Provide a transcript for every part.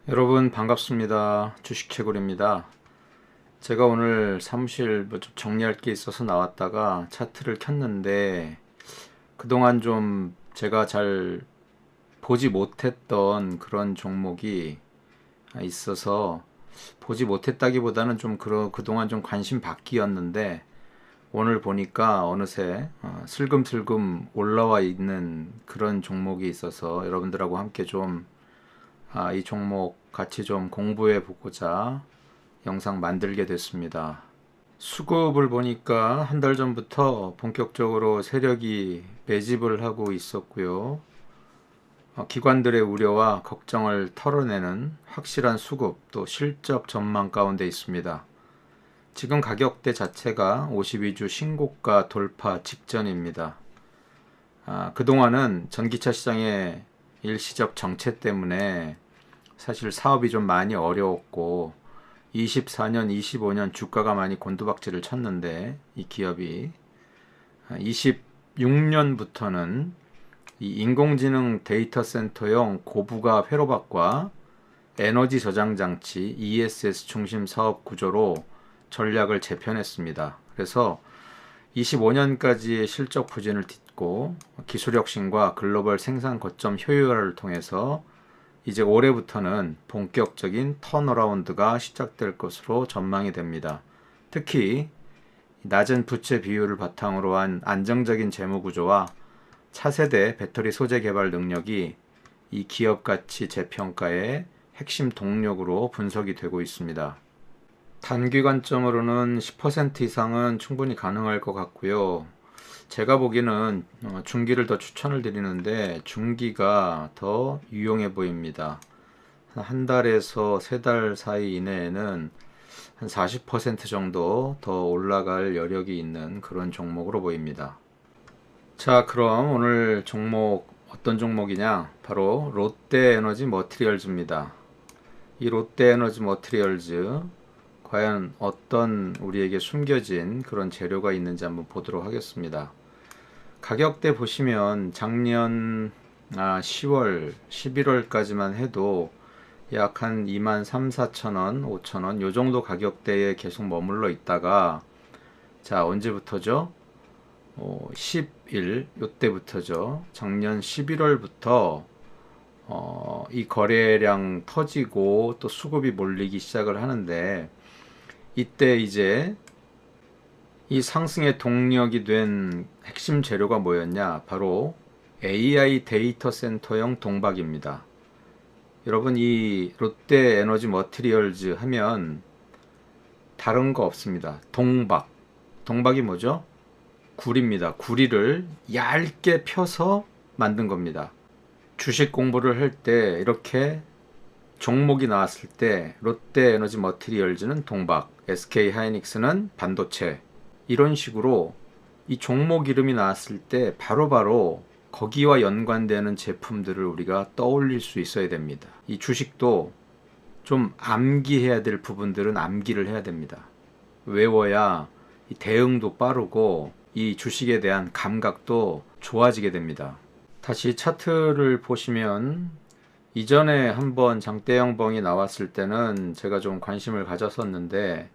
여러분 반갑습니다. 주식채굴입니다. 제가 오늘 사무실 좀 정리할 게 있어서 나왔다가 차트를 켰는데 그동안 좀 제가 잘 보지 못했던 그런 종목이 있어서 보지 못했다기보다는 좀 그동안 좀 관심 밖이었는데 오늘 보니까 어느새 슬금슬금 올라와 있는 그런 종목이 있어서 여러분들하고 함께 좀 이 종목 같이 좀 공부해 보고자 영상 만들게 됐습니다. 수급을 보니까 한 달 전부터 본격적으로 세력이 매집을 하고 있었고요. 기관들의 우려와 걱정을 털어내는 확실한 수급 또 실적 전망 가운데 있습니다. 지금 가격대 자체가 52주 신고가 돌파 직전입니다. 그동안은 전기차 시장의 일시적 정체 때문에 사실 사업이 좀 많이 어려웠고 24년, 25년 주가가 많이 곤두박질을 쳤는데 이 기업이 26년부터는 이 인공지능 데이터 센터용 고부가 회로박과 에너지 저장 장치 ESS 중심 사업 구조로 전략을 재편했습니다. 그래서 25년까지의 실적 부진을 딛고 기술 혁신과 글로벌 생산 거점 효율화를 통해서 이제 올해부터는 본격적인 턴어라운드가 시작될 것으로 전망이 됩니다. 특히 낮은 부채 비율을 바탕으로 한 안정적인 재무 구조와 차세대 배터리 소재 개발 능력이 이 기업 가치 재평가의 핵심 동력으로 분석이 되고 있습니다. 단기 관점으로는 10% 이상은 충분히 가능할 것 같고요. 제가 보기에는 중기를 더 추천을 드리는데 중기가 더 유용해 보입니다. 한 달에서 세 달 사이 이내에는 한 40% 정도 더 올라갈 여력이 있는 그런 종목으로 보입니다. 자, 그럼 오늘 종목 어떤 종목이냐? 바로 롯데에너지 머티리얼즈입니다. 이 롯데에너지 머티리얼즈 과연 어떤 우리에게 숨겨진 그런 재료가 있는지 한번 보도록 하겠습니다. 가격대 보시면 작년 10월, 11월까지만 해도 약 한 2만 3, 4천 원, 5천 원 요 정도 가격대에 계속 머물러 있다가 자, 언제부터죠? 10일 요때부터죠. 작년 11월부터 이 거래량 터지고 또 수급이 몰리기 시작을 하는데 이때 이제 이 상승의 동력이 된 핵심 재료가 뭐였냐? 바로 AI 데이터 센터용 동박입니다. 여러분 이 롯데 에너지 머티리얼즈 하면 다른 거 없습니다. 동박. 동박이 뭐죠? 구리입니다. 구리를 얇게 펴서 만든 겁니다. 주식 공부를 할 때 이렇게 종목이 나왔을 때 롯데 에너지 머티리얼즈는 동박, SK 하이닉스는 반도체 이런 식으로 이 종목 이름이 나왔을 때 바로바로 거기와 연관되는 제품들을 우리가 떠올릴 수 있어야 됩니다. 이 주식도 좀 암기해야 될 부분들은 암기를 해야 됩니다. 외워야 이 대응도 빠르고 이 주식에 대한 감각도 좋아지게 됩니다. 다시 차트를 보시면 이전에 한번 장대영봉이 나왔을 때는 제가 좀 관심을 가졌었는데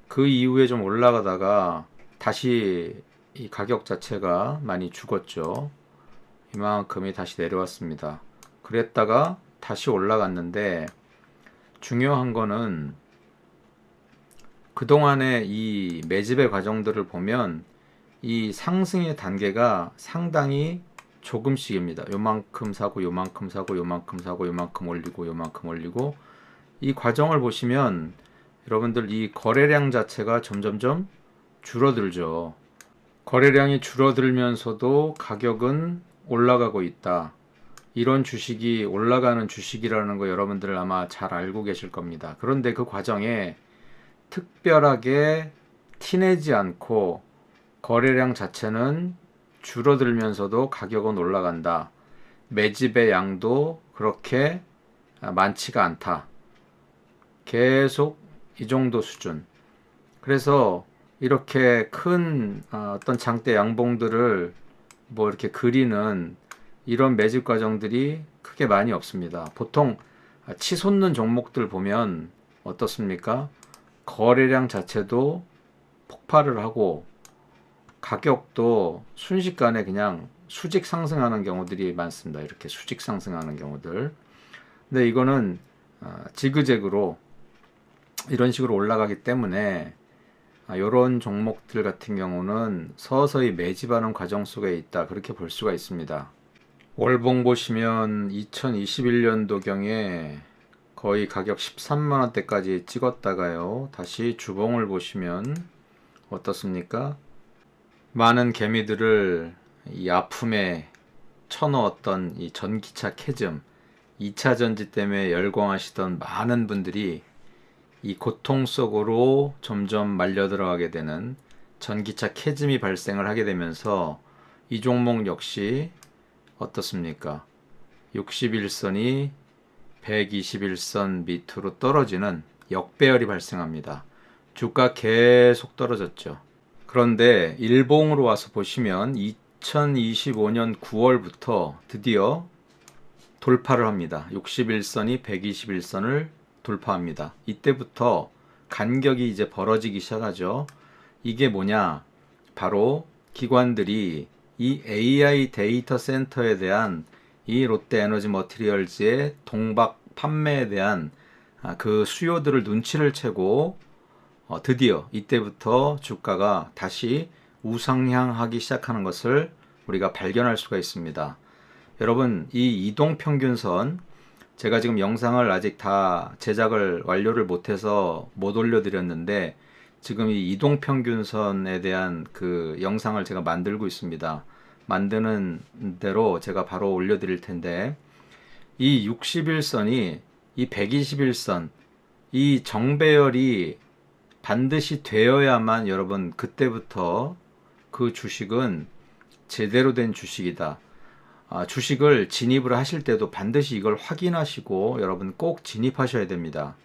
그 이후에 좀 올라가다가 다시 이 가격 자체가 많이 죽었죠. 이만큼이 다시 내려왔습니다. 그랬다가 다시 올라갔는데 중요한 거는 그동안의 이 매집의 과정들을 보면 이 상승의 단계가 상당히 조금씩입니다. 요만큼 사고 요만큼 사고 요만큼 사고 요만큼 올리고 요만큼 올리고 이 과정을 보시면 여러분들 이 거래량 자체가 점점점 줄어들죠. 거래량이 줄어들면서도 가격은 올라가고 있다. 이런 주식이 올라가는 주식이라는 거 여러분들 아마 잘 알고 계실 겁니다. 그런데 그 과정에 특별하게 티내지 않고 거래량 자체는 줄어들면서도 가격은 올라간다. 매집의 양도 그렇게 많지가 않다. 계속 이 정도 수준. 그래서 이렇게 큰 어떤 장대 양봉들을 뭐 이렇게 그리는 이런 매집 과정들이 크게 많이 없습니다. 보통 치솟는 종목들 보면 어떻습니까? 거래량 자체도 폭발을 하고 가격도 순식간에 그냥 수직 상승하는 경우들이 많습니다. 이렇게 수직 상승하는 경우들. 근데 이거는 지그재그로 이런 식으로 올라가기 때문에 이런 종목들 같은 경우는 서서히 매집하는 과정 속에 있다. 그렇게 볼 수가 있습니다. 월봉 보시면 2021년도경에 거의 가격 13만원대까지 찍었다가요. 다시 주봉을 보시면 어떻습니까? 많은 개미들을 이 아픔에 쳐넣었던 이 전기차 캐즘, 2차 전지 때문에 열광하시던 많은 분들이 이 고통 속으로 점점 말려 들어가게 되는 전기차 캐즘이 발생을 하게 되면서 이 종목 역시 어떻습니까? 61선이 121선 밑으로 떨어지는 역배열이 발생합니다. 주가 계속 떨어졌죠. 그런데 일봉으로 와서 보시면 2025년 9월부터 드디어 돌파를 합니다. 61선이 121선을 돌파합니다. 이때부터 간격이 이제 벌어지기 시작하죠. 이게 뭐냐? 바로 기관들이 이 AI 데이터 센터에 대한 이 롯데에너지 머티리얼즈의 동박 판매에 대한 그 수요들을 눈치를 채고 드디어 이때부터 주가가 다시 우상향하기 시작하는 것을 우리가 발견할 수가 있습니다. 여러분, 이 이동평균선, 제가 지금 영상을 아직 다 제작을 완료를 못해서 못 올려드렸는데 지금 이 이동평균선에 대한 그 영상을 제가 만들고 있습니다. 만드는 대로 제가 바로 올려드릴 텐데, 이 61선이 이 121선, 이 정배열이 반드시 되어야만 여러분 그때부터 그 주식은 제대로 된 주식이다. 주식을 진입을 하실 때도 반드시 이걸 확인하시고 여러분 꼭 진입하셔야 됩니다.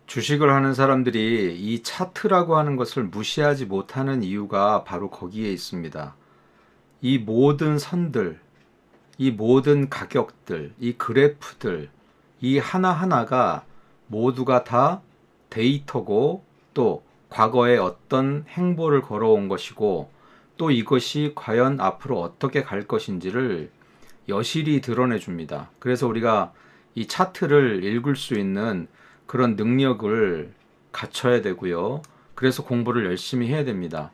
주식을 하는 사람들이 이 차트라고 하는 것을 무시하지 못하는 이유가 바로 거기에 있습니다. 이 모든 선들, 이 모든 가격들, 이 그래프들, 이 하나하나가 모두가 다 데이터고 또 과거에 어떤 행보를 걸어온 것이고 또 이것이 과연 앞으로 어떻게 갈 것인지를 여실히 드러내 줍니다. 그래서 우리가 이 차트를 읽을 수 있는 그런 능력을 갖춰야 되고요. 그래서 공부를 열심히 해야 됩니다.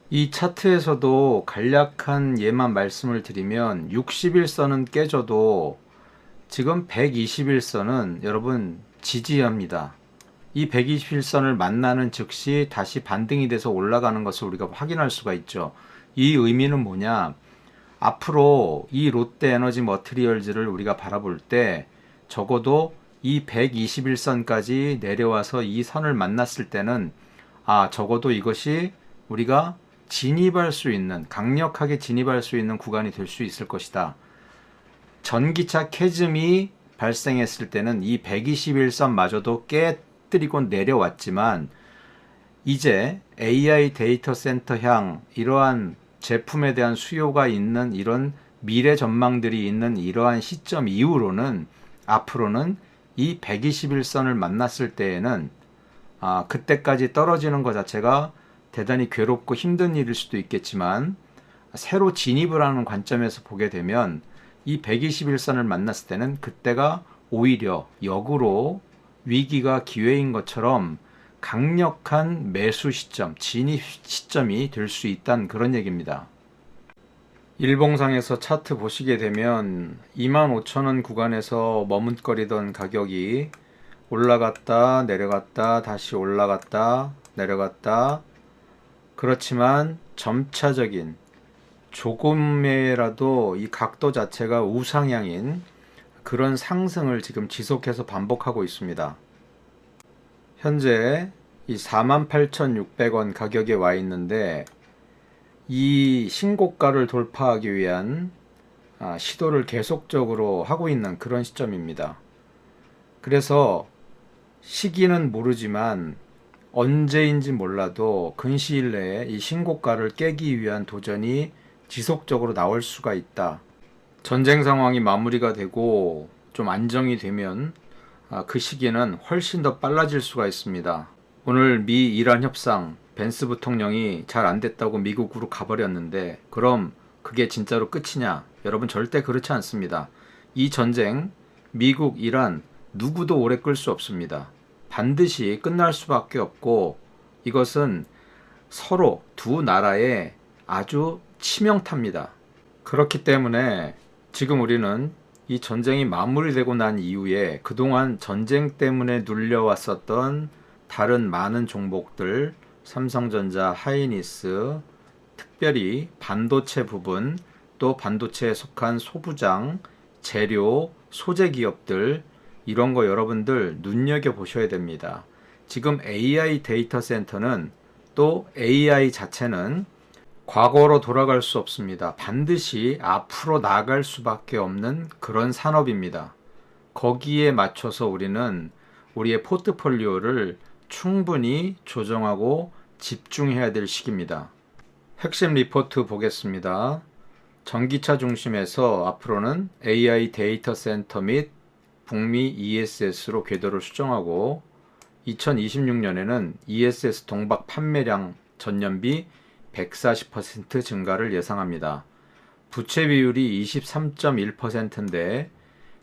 이 차트에서도 간략한 예만 말씀을 드리면 60일선은 깨져도 지금 121선은 여러분 지지합니다. 이 121선을 만나는 즉시 다시 반등이 돼서 올라가는 것을 우리가 확인할 수가 있죠. 이 의미는 뭐냐? 앞으로 이 롯데에너지 머티리얼즈를 우리가 바라볼 때 적어도 이 121선까지 내려와서 이 선을 만났을 때는 적어도 이것이 우리가 진입할 수 있는, 강력하게 진입할 수 있는 구간이 될 수 있을 것이다. 전기차 캐즘이 발생했을 때는 이 121선마저도 깨뜨리고 내려왔지만 이제 AI 데이터 센터향 이러한 제품에 대한 수요가 있는 이런 미래 전망들이 있는 이러한 시점 이후로는 앞으로는 이 121선을 만났을 때에는 그때까지 떨어지는 것 자체가 대단히 괴롭고 힘든 일일 수도 있겠지만 새로 진입을 하는 관점에서 보게 되면 이 121선을 만났을 때는 그때가 오히려 역으로 위기가 기회인 것처럼 강력한 매수 시점, 진입 시점이 될 수 있다는 그런 얘기입니다. 일봉상에서 차트 보시게 되면 25,000원 구간에서 머뭇거리던 가격이 올라갔다 내려갔다 다시 올라갔다 내려갔다, 그렇지만 점차적인 조금이라도 이 각도 자체가 우상향인 그런 상승을 지금 지속해서 반복하고 있습니다. 현재 이 48,600원 가격에 와 있는데 이 신고가를 돌파하기 위한 시도를 계속적으로 하고 있는 그런 시점입니다. 그래서 시기는 모르지만 언제인지 몰라도 근시일 내에 이 신고가를 깨기 위한 도전이 지속적으로 나올 수가 있다. 전쟁 상황이 마무리가 되고 좀 안정이 되면 그 시기는 훨씬 더 빨라질 수가 있습니다. 오늘 미 이란 협상 벤스 부통령이 잘 안 됐다고 미국으로 가버렸는데 그럼 그게 진짜로 끝이냐? 여러분 절대 그렇지 않습니다. 이 전쟁 미국, 이란 누구도 오래 끌 수 없습니다. 반드시 끝날 수밖에 없고 이것은 서로 두 나라의 아주 치명타입니다. 그렇기 때문에 지금 우리는 이 전쟁이 마무리되고 난 이후에 그동안 전쟁 때문에 눌려왔었던 다른 많은 종목들, 삼성전자, 하이니스, 특별히 반도체 부분, 또 반도체에 속한 소부장, 재료, 소재 기업들 이런 거 여러분들 눈여겨보셔야 됩니다. 지금 AI 데이터 센터는 또 AI 자체는 과거로 돌아갈 수 없습니다. 반드시 앞으로 나아갈 수밖에 없는 그런 산업입니다. 거기에 맞춰서 우리는 우리의 포트폴리오를 충분히 조정하고 집중해야 될 시기입니다. 핵심 리포트 보겠습니다. 전기차 중심에서 앞으로는 AI 데이터 센터 및 북미 ESS로 궤도를 수정하고 2026년에는 ESS 동박 판매량 전년비 140% 증가를 예상합니다. 부채 비율이 23.1%인데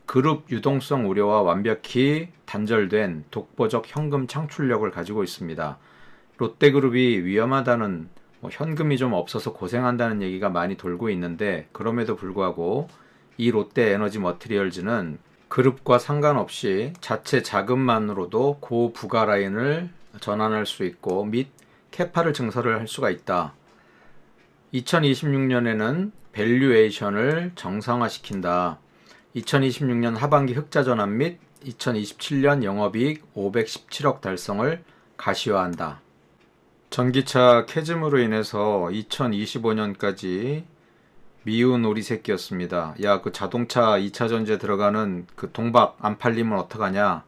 그룹 유동성 우려와 완벽히 단절된 독보적 현금 창출력을 가지고 있습니다. 롯데그룹이 위험하다는 현금이 좀 없어서 고생한다는 얘기가 많이 돌고 있는데 그럼에도 불구하고 이 롯데에너지 머티리얼즈는 그룹과 상관없이 자체 자금만으로도 고부가 라인을 전환할 수 있고 및 캐파를 증설을 할 수가 있다. 2026년에는 밸류에이션을 정상화시킨다. 2026년 하반기 흑자 전환 및 2027년 영업이익 517억 달성을 가시화한다. 전기차 캐즘으로 인해서 2025년까지 미운 오리 새끼였습니다. 야, 그 자동차 2차 전지에 들어가는 그 동박 안 팔리면 어떡하냐?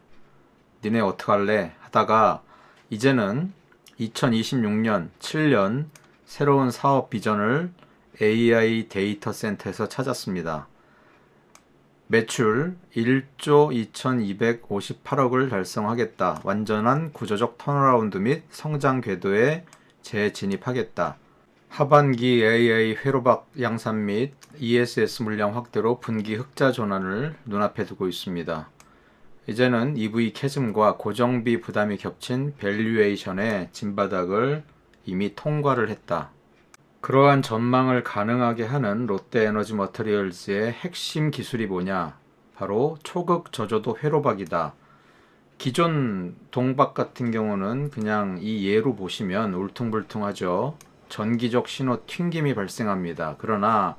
니네 어떡할래? 하다가 이제는 2026년, 7년 새로운 사업 비전을 AI 데이터 센터에서 찾았습니다. 매출 1조 2258억을 달성하겠다. 완전한 구조적 턴어라운드 및 성장 궤도에 재진입하겠다. 하반기 AI 회로박 양산 및 ESS 물량 확대로 분기 흑자 전환을 눈앞에 두고 있습니다. 이제는 EV 캐즘과 고정비 부담이 겹친 밸류에이션의 진바닥을 이미 통과를 했다. 그러한 전망을 가능하게 하는 롯데에너지 머티리얼즈의 핵심 기술이 뭐냐? 바로 초극 저조도 회로박이다. 기존 동박 같은 경우는 그냥 이 예로 보시면 울퉁불퉁하죠. 전기적 신호 튕김이 발생합니다. 그러나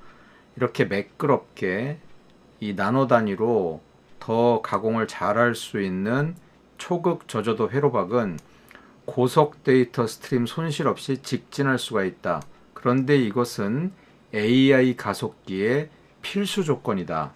이렇게 매끄럽게 이 나노 단위로 더 가공을 잘할 수 있는 초극 저조도 회로박은 고속 데이터 스트림 손실 없이 직진할 수가 있다. 그런데 이것은 AI 가속기의 필수 조건이다.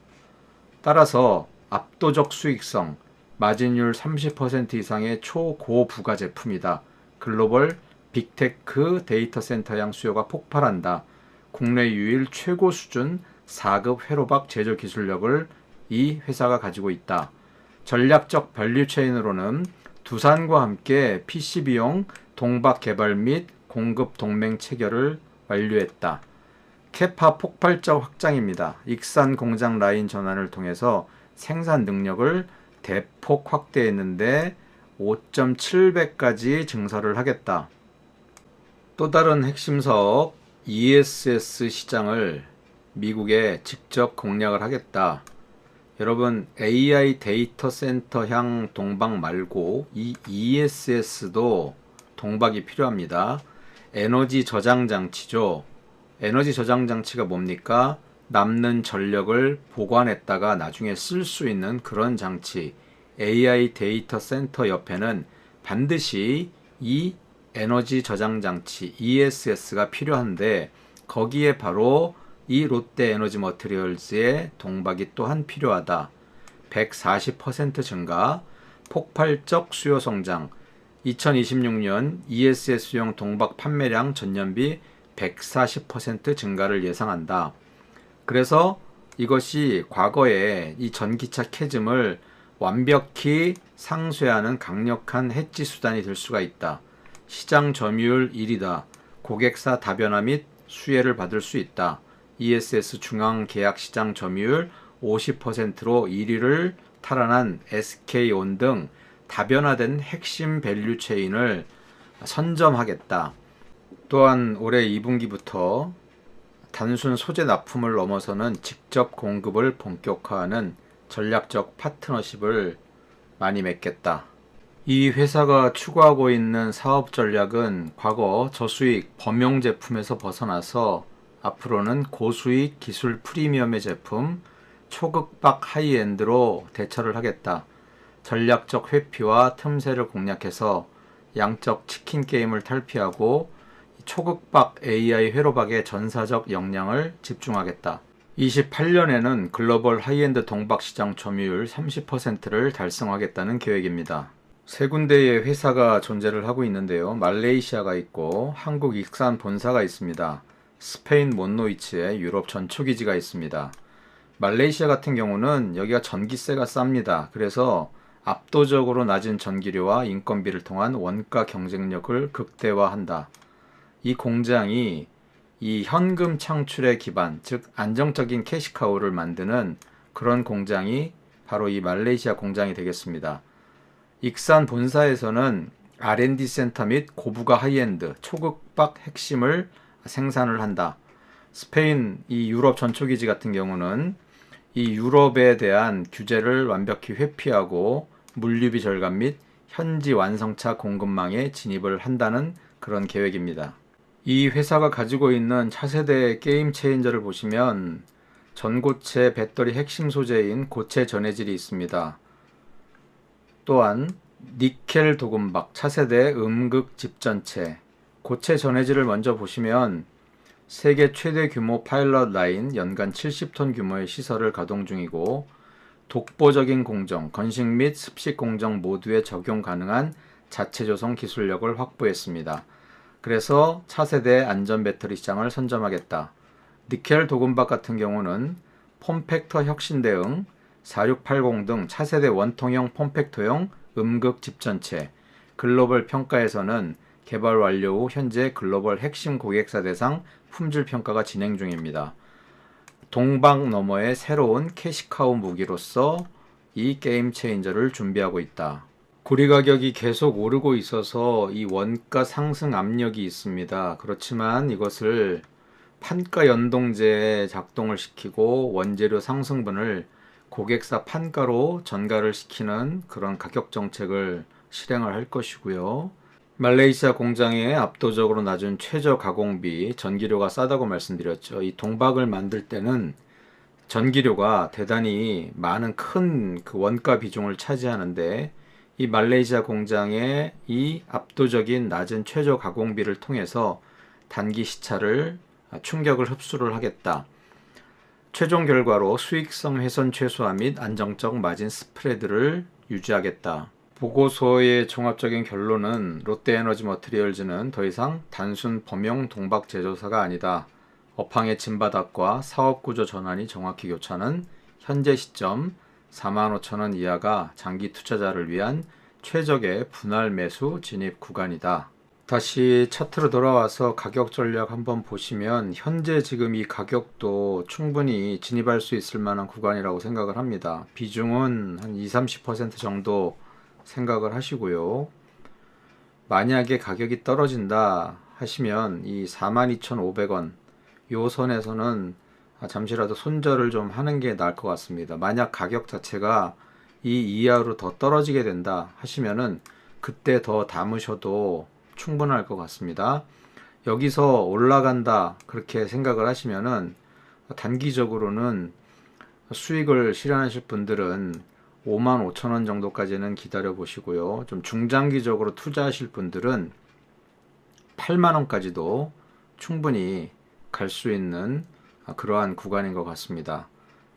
따라서 압도적 수익성, 마진율 30% 이상의 초고부가 제품이다. 글로벌 빅테크 데이터 센터양 수요가 폭발한다. 국내 유일 최고 수준 4급 회로박 제조 기술력을 이 회사가 가지고 있다. 전략적 밸류체인으로는 두산과 함께 PCB용 동박 개발 및 공급 동맹 체결을 완료했다. 캐파 폭발적 확장입니다. 익산 공장 라인 전환을 통해서 생산 능력을 대폭 확대했는데 5.7배까지 증설을 하겠다. 또 다른 핵심 사업 ESS 시장을 미국에 직접 공략을 하겠다. 여러분 AI 데이터 센터향 동박 말고 이 ESS도 동박이 필요합니다. 에너지 저장 장치죠. 에너지 저장 장치가 뭡니까? 남는 전력을 보관했다가 나중에 쓸 수 있는 그런 장치. AI 데이터 센터 옆에는 반드시 이 에너지 저장 장치 ESS가 필요한데 거기에 바로 이 롯데 에너지 머티리얼즈의 동박이 또한 필요하다. 140% 증가, 폭발적 수요 성장. 2026년 ESS용 동박 판매량 전년비 140% 증가를 예상한다. 그래서 이것이 과거에 이 전기차 캐즘을 완벽히 상쇄하는 강력한 해지 수단이 될 수가 있다. 시장 점유율 1위다. 고객사 다변화 및 수혜를 받을 수 있다. ESS 중앙계약시장 점유율 50%로 1위를 탈환한 SK온 등 다변화된 핵심 밸류 체인을 선점하겠다. 또한 올해 2분기부터 단순 소재 납품을 넘어서는 직접 공급을 본격화하는 전략적 파트너십을 많이 맺겠다. 이 회사가 추구하고 있는 사업 전략은 과거 저수익 범용 제품에서 벗어나서 앞으로는 고수익 기술 프리미엄의 제품, 초극박 하이엔드로 대처를 하겠다. 전략적 회피와 틈새를 공략해서 양적 치킨 게임을 탈피하고 초극박 AI 회로박의 전사적 역량을 집중하겠다. 28년에는 글로벌 하이엔드 동박 시장 점유율 30%를 달성하겠다는 계획입니다. 세 군데의 회사가 존재를 하고 있는데요. 말레이시아가 있고 한국 익산 본사가 있습니다. 스페인 몬노이츠에 유럽 전초기지가 있습니다. 말레이시아 같은 경우는 여기가 전기세가 쌉니다. 그래서 압도적으로 낮은 전기료와 인건비를 통한 원가 경쟁력을 극대화한다. 이 공장이 이 현금 창출의 기반, 즉 안정적인 캐시카우를 만드는 그런 공장이 바로 이 말레이시아 공장이 되겠습니다. 익산 본사에서는 R&D 센터 및 고부가 하이엔드, 초극박 핵심을 생산을 한다. 스페인 이 유럽 전초기지 같은 경우는 이 유럽에 대한 규제를 완벽히 회피하고 물류비 절감 및 현지 완성차 공급망에 진입을 한다는 그런 계획입니다. 이 회사가 가지고 있는 차세대 게임 체인저를 보시면 전고체 배터리 핵심 소재인 고체 전해질이 있습니다. 또한 니켈 도금박 차세대 음극 집전체, 고체 전해질을 먼저 보시면 세계 최대 규모 파일럿 라인 연간 70톤 규모의 시설을 가동 중이고 독보적인 공정, 건식 및 습식 공정 모두에 적용 가능한 자체 조성 기술력을 확보했습니다. 그래서 차세대 안전 배터리 시장을 선점하겠다. 니켈 도금박 같은 경우는 폼팩터 혁신 대응, 4680 등 차세대 원통형 폼팩터용 음극 집전체, 글로벌 평가에서는 개발 완료 후 현재 글로벌 핵심 고객사 대상 품질 평가가 진행 중입니다. 동방 너머의 새로운 캐시카우 무기로서 이 게임 체인저를 준비하고 있다. 구리 가격이 계속 오르고 있어서 이 원가 상승 압력이 있습니다. 그렇지만 이것을 판가 연동제에 작동을 시키고 원재료 상승분을 고객사 판가로 전가를 시키는 그런 가격 정책을 실행을 할 것이고요. 말레이시아 공장의 압도적으로 낮은 최저 가공비, 전기료가 싸다고 말씀드렸죠. 이 동박을 만들 때는 전기료가 대단히 많은 큰 그 원가 비중을 차지하는데 이 말레이시아 공장의 이 압도적인 낮은 최저 가공비를 통해서 단기 시차를 충격을 흡수를 하겠다. 최종 결과로 수익성 훼손 최소화 및 안정적 마진 스프레드를 유지하겠다. 보고서의 종합적인 결론은 롯데에너지 머티리얼즈는 더 이상 단순 범용 동박 제조사가 아니다. 업황의 진바닥과 사업구조 전환이 정확히 교차하는 현재 시점 45,000원 이하가 장기 투자자를 위한 최적의 분할 매수 진입 구간이다. 다시 차트로 돌아와서 가격 전략 한번 보시면 현재 지금 이 가격도 충분히 진입할 수 있을 만한 구간이라고 생각을 합니다. 비중은 한 20-30% 정도 생각을 하시고요. 만약에 가격이 떨어진다 하시면 이 42,500원 요 선에서는 잠시라도 손절을 좀 하는 게 나을 것 같습니다. 만약 가격 자체가 이 이하로 더 떨어지게 된다 하시면은 그때 더 담으셔도 충분할 것 같습니다. 여기서 올라간다 그렇게 생각을 하시면은 단기적으로는 수익을 실현하실 분들은 55,000원 정도까지는 기다려 보시고요. 좀 중장기적으로 투자하실 분들은 8만원까지도 충분히 갈 수 있는 그러한 구간인 것 같습니다.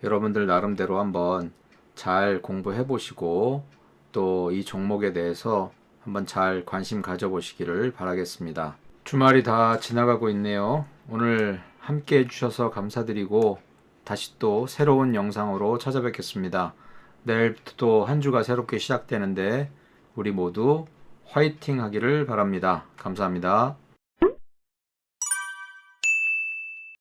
여러분들 나름대로 한번 잘 공부해 보시고 또 이 종목에 대해서 한번 잘 관심 가져보시기를 바라겠습니다. 주말이 다 지나가고 있네요. 오늘 함께 해주셔서 감사드리고 다시 또 새로운 영상으로 찾아뵙겠습니다. 내일부터 또 한 주가 새롭게 시작되는데 우리 모두 화이팅 하기를 바랍니다. 감사합니다.